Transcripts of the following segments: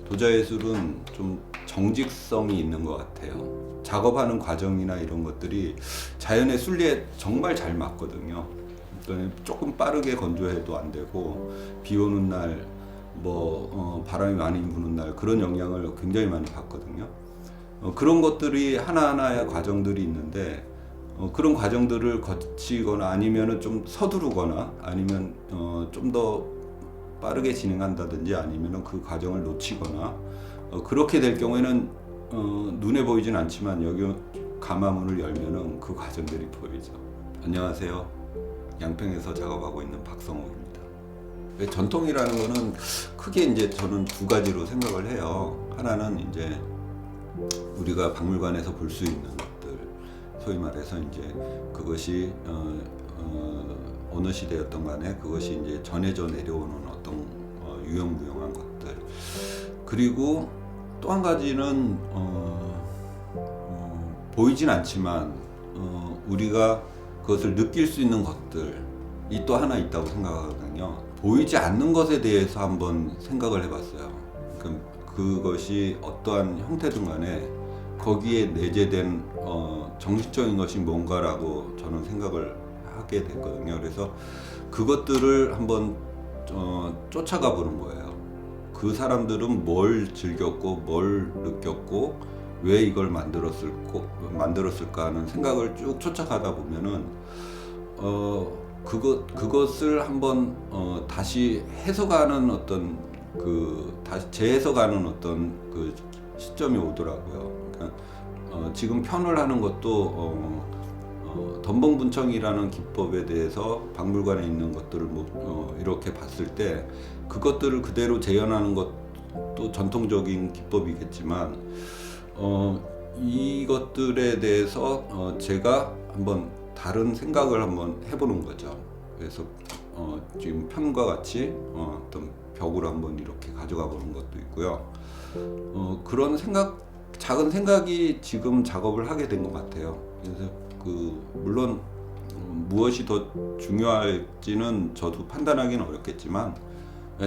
도자예술은 좀 정직성이 있는 것 같아요. 작업하는 과정이나 이런 것들이 자연의 순리에 정말 잘 맞거든요. 그러니까 조금 빠르게 건조해도 안 되고, 비 오는 날, 바람이 많이 부는 날, 그런 영향을 굉장히 많이 받거든요. 그런 것들이 하나하나의 과정들이 있는데, 그런 과정들을 거치거나 아니면은 좀 서두르거나 아니면 좀 더 빠르게 진행한다든지 아니면은 그 과정을 놓치거나 그렇게 될 경우에는 눈에 보이진 않지만 여기 가마문을 열면은 그 과정들이 보이죠. 안녕하세요. 양평에서 작업하고 있는 박성욱입니다. 전통이라는 거는 크게 이제 저는 두 가지로 생각을 해요. 하나는 이제 우리가 박물관에서 볼 수 있는 것들, 소위 말해서 이제 그것이 어느 시대였던 간에 그것이 이제 전해져 내려오는 어떤 유형무형한 것들. 그리고 또 한 가지는 보이진 않지만 우리가 그것을 느낄 수 있는 것들이 또 하나 있다고 생각하거든요. 보이지 않는 것에 대해서 한번 생각을 해봤어요. 그것이 어떠한 형태든 간에 거기에 내재된 정신적인 것이 뭔가라고 저는 생각을 하게 됐거든요. 그래서 그것들을 한번 쫓아가 보는 거예요. 그 사람들은 뭘 즐겼고 뭘 느꼈고 왜 이걸 만들었을까 하는 생각을 쭉 쫓아가다 보면은 그것을 한번 다시 해석하는 어떤 다시 재해석하는 어떤 그 시점이 오더라고요. 그러니까 지금 편을 하는 것도 덤벙분청이라는 기법에 대해서 박물관에 있는 것들을 이렇게 봤을 때 그것들을 그대로 재현하는 것도 전통적인 기법이겠지만 이것들에 대해서 제가 한번 다른 생각을 한번 해보는 거죠. 그래서 지금 편과 같이 어떤 벽을 한번 이렇게 가져가 보는 것도 있고요. 그런 작은 생각이 지금 작업을 하게 된 것 같아요. 그래서 물론 무엇이 더 중요할지는 저도 판단하기는 어렵겠지만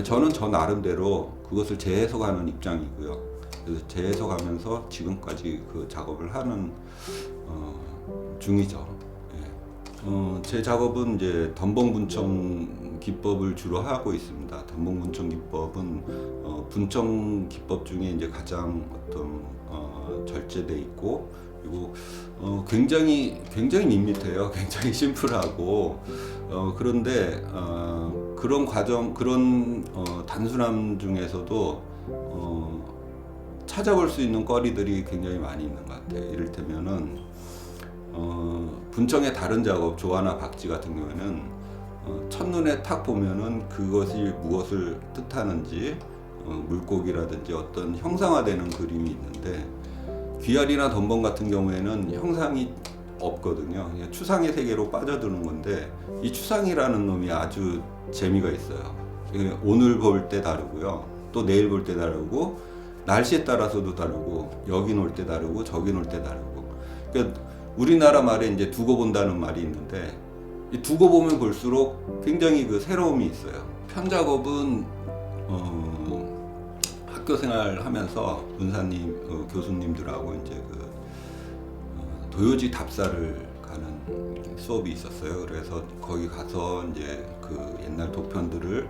저는 저 나름대로 그것을 재해석하는 입장이고요. 그래서 재해석하면서 지금까지 그 작업을 하는 중이죠. 제 작업은 이제 덤벙분청 기법을 주로 하고 있습니다. 덤벙분청 기법은 분청 기법 중에 이제 가장 절제돼 있고, 그리고 굉장히 밋밋해요. 굉장히 심플하고 그런데 그런 과정, 그런 단순함 중에서도 찾아볼 수 있는 거리들이 굉장히 많이 있는 것 같아요. 이를테면은 분청의 다른 작업, 조화나 박지 같은 경우에는 첫눈에 탁 보면은 그것이 무엇을 뜻하는지 물고기라든지 어떤 형상화되는 그림이 있는데, 귀알이나 덤벙 같은 경우에는 형상이 없거든요. 그냥 추상의 세계로 빠져드는 건데, 이 추상이라는 놈이 아주 재미가 있어요. 오늘 볼 때 다르고요, 또 내일 볼 때 다르고, 날씨에 따라서도 다르고, 여기 놀 때 다르고 저기 놀 때 다르고. 그러니까 우리나라 말에 이제 두고 본다는 말이 있는데, 이 두고 보면 볼수록 굉장히 그 새로움이 있어요. 편작업은 학교 생활하면서 은사님, 교수님들하고 이제 도요지 답사를 가는 수업이 있었어요. 그래서 거기 가서 이제 그 옛날 도편들을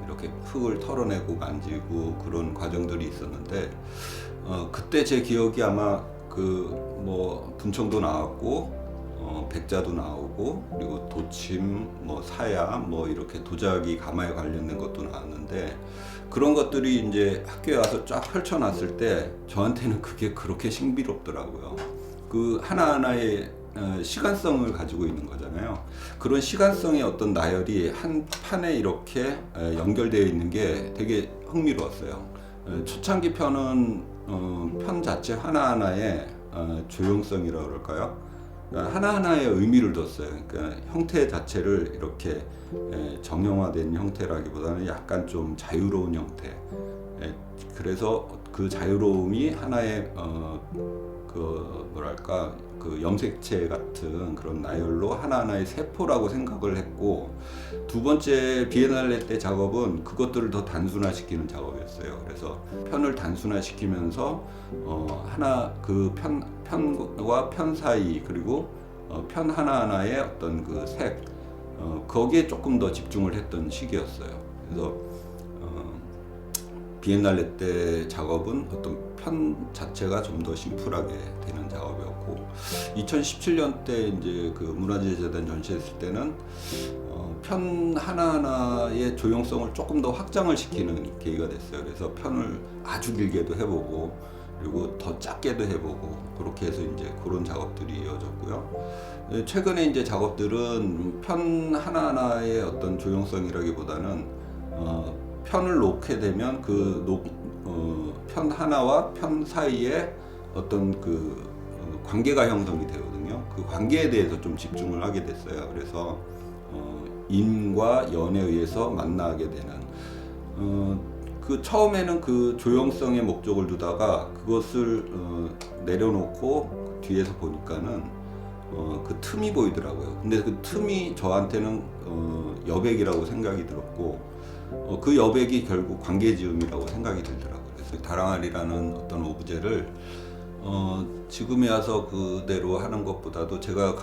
이렇게 흙을 털어내고 만지고 그런 과정들이 있었는데, 그때 제 기억이 아마 분청도 나왔고, 백자도 나오고, 그리고 도침, 사야, 이렇게 도자기 가마에 관련된 것도 나왔는데, 그런 것들이 이제 학교에 와서 쫙 펼쳐놨을 때 저한테는 그게 그렇게 신비롭더라고요. 그 하나하나의 시간성을 가지고 있는 거잖아요. 그런 시간성의 어떤 나열이 한 판에 이렇게 연결되어 있는 게 되게 흥미로웠어요. 초창기 편은 편 자체 하나하나의 조형성이라고 그럴까요? 하나하나의 의미를 뒀어요. 그러니까 형태 자체를 이렇게 정형화된 형태라기보다는 약간 좀 자유로운 형태. 그래서 그 자유로움이 하나의 그 뭐랄까 그 염색체 같은 그런 나열로 하나하나의 세포라고 생각을 했고, 두 번째 비엔날레 때 작업은 그것들을 더 단순화시키는 작업이었어요. 그래서 편을 단순화시키면서 하나 그 편과 편 사이, 그리고 편 하나하나의 어떤 그 색, 거기에 조금 더 집중을 했던 시기였어요. 그래서 비엔날레 때 작업은 어떤 편 자체가 좀 더 심플하게 되는 작업이었고, 2017년 때 이제 그 문화재재단 전시했을 때는 편 하나하나의 조형성을 조금 더 확장을 시키는 계기가 됐어요. 그래서 편을 아주 길게도 해보고, 그리고 더 작게도 해보고, 그렇게 해서 이제 그런 작업들이 이어졌고요. 최근에 이제 작업들은 편 하나하나의 어떤 조형성이라기보다는 편을 놓게 되면 편 하나와 편 사이에 어떤 그 관계가 형성이 되거든요. 그 관계에 대해서 좀 집중을 하게 됐어요. 그래서 인과 연에 의해서 만나게 되는, 그 처음에는 그 조형성의 목적을 두다가 그것을 내려놓고 뒤에서 보니까는 그 틈이 보이더라고요. 근데 그 틈이 저한테는 여백이라고 생각이 들었고, 그 여백이 결국 관계지음이라고 생각이 들더라고요. 그래서 다랑알이라는 어떤 오브제를 지금에 와서 그대로 하는 것보다도 제가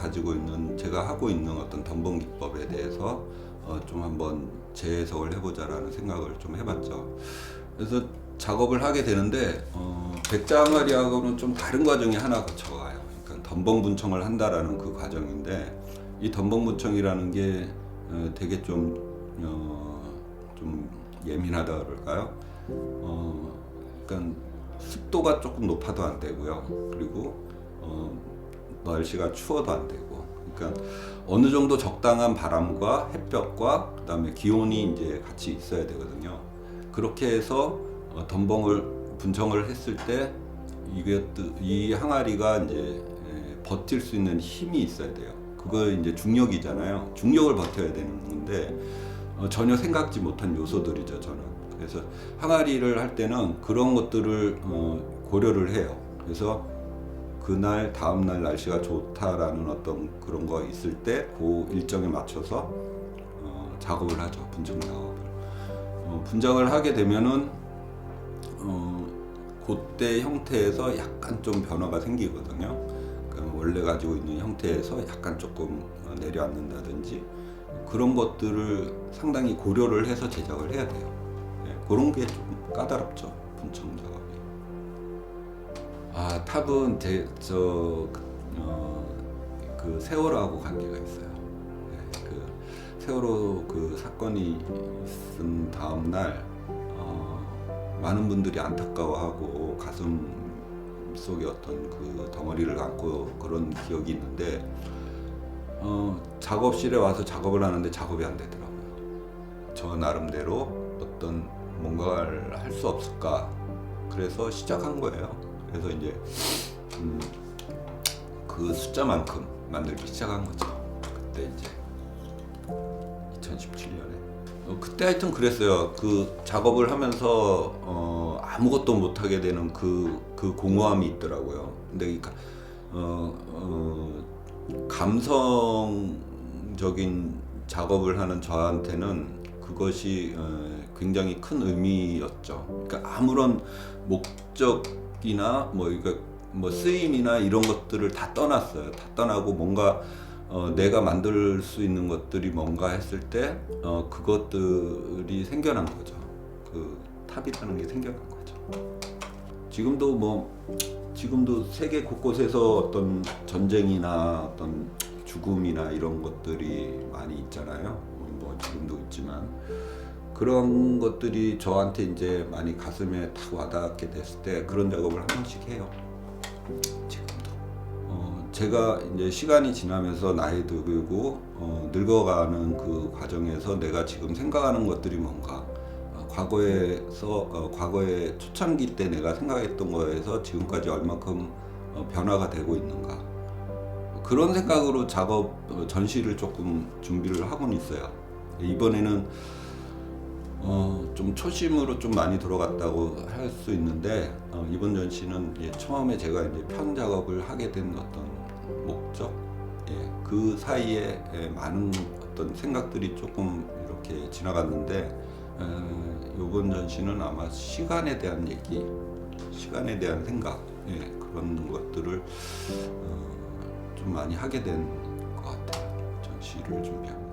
하고 있는 어떤 덤벙 기법에 대해서 좀 한번 재해석을 해보자라는 생각을 좀 해봤죠. 그래서 작업을 하게 되는데 백자항아리하고는 좀 다른 과정이 하나 거쳐가요. 그러니까 덤벙 분청을 한다라는 그 과정인데, 이 덤벙 분청이라는 게 되게 좀 예민하다 그럴까요? 그러니까 습도가 조금 높아도 안 되고요. 그리고 날씨가 추워도 안 되고, 그러니까 어느 정도 적당한 바람과 햇볕과 그다음에 기온이 이제 같이 있어야 되거든요. 그렇게 해서 분청을 했을 때 이 항아리가 이제 버틸 수 있는 힘이 있어야 돼요. 그거 이제 중력이잖아요. 중력을 버텨야 되는 건데 전혀 생각지 못한 요소들이죠, 저는. 그래서 항아리를 할 때는 그런 것들을 고려를 해요. 그래서 그날 다음날 날씨가 좋다라는 어떤 그런 거 있을 때 그 일정에 맞춰서 작업을 하죠. 분청 작업을. 분장을 하게 되면은 그때 형태에서 약간 좀 변화가 생기거든요. 그러니까 원래 가지고 있는 형태에서 약간 조금 내려앉는다든지 그런 것들을 상당히 고려를 해서 제작을 해야 돼요. 네, 그런 게 좀 까다롭죠, 분청 작업이. 탑은 그 세월호하고 관계가 있어요. 네, 그 세월호 그 사건이 있은 다음 날 많은 분들이 안타까워하고 가슴 속에 어떤 그 덩어리를 안고 그런 기억이 있는데, 작업실에 와서 작업을 하는데 작업이 안 되더라고요. 저 나름대로 어떤 뭔가를 할 수 없을까, 그래서 시작한 거예요. 그래서 이제 그 숫자만큼 만들기 시작한 거죠. 그때 이제 2017년에 그때 하여튼 그랬어요. 그 작업을 하면서 아무것도 못하게 되는 그 공허함이 있더라고요. 근데 감성적인 작업을 하는 저한테는 그것이 굉장히 큰 의미였죠. 그러니까 아무런 목적이나 뭐 쓰임이나 이런 것들을 다 떠났어요. 다 떠나고 뭔가 내가 만들 수 있는 것들이 뭔가 했을 때 그것들이 생겨난 거죠. 그 탑이라는 게 생겨난 거죠. 지금도 세계 곳곳에서 어떤 전쟁이나 어떤 죽음이나 이런 것들이 많이 있잖아요. 뭐 지금도 있지만 그런 것들이 저한테 이제 많이 가슴에 탁 와닿게 됐을 때 그런 작업을 한 번씩 해요. 지금도. 제가 이제 시간이 지나면서 나이 들고 늙어가는 그 과정에서 내가 지금 생각하는 것들이 뭔가, 과거에 초창기 때 내가 생각했던 거에서 지금까지 얼만큼 변화가 되고 있는가, 그런 생각으로 전시를 조금 준비를 하고는 있어요. 이번에는 좀 초심으로 좀 많이 돌아갔다고 할 수 있는데 이번 전시는 처음에 제가 이제 편 작업을 하게 된 어떤 목적, 그 사이에 많은 어떤 생각들이 조금 이렇게 지나갔는데 이번 전시는 아마 시간에 대한 얘기, 시간에 대한 생각, 그런 것들을 좀 많이 하게 된 것 같아요. 전시를 준비하고.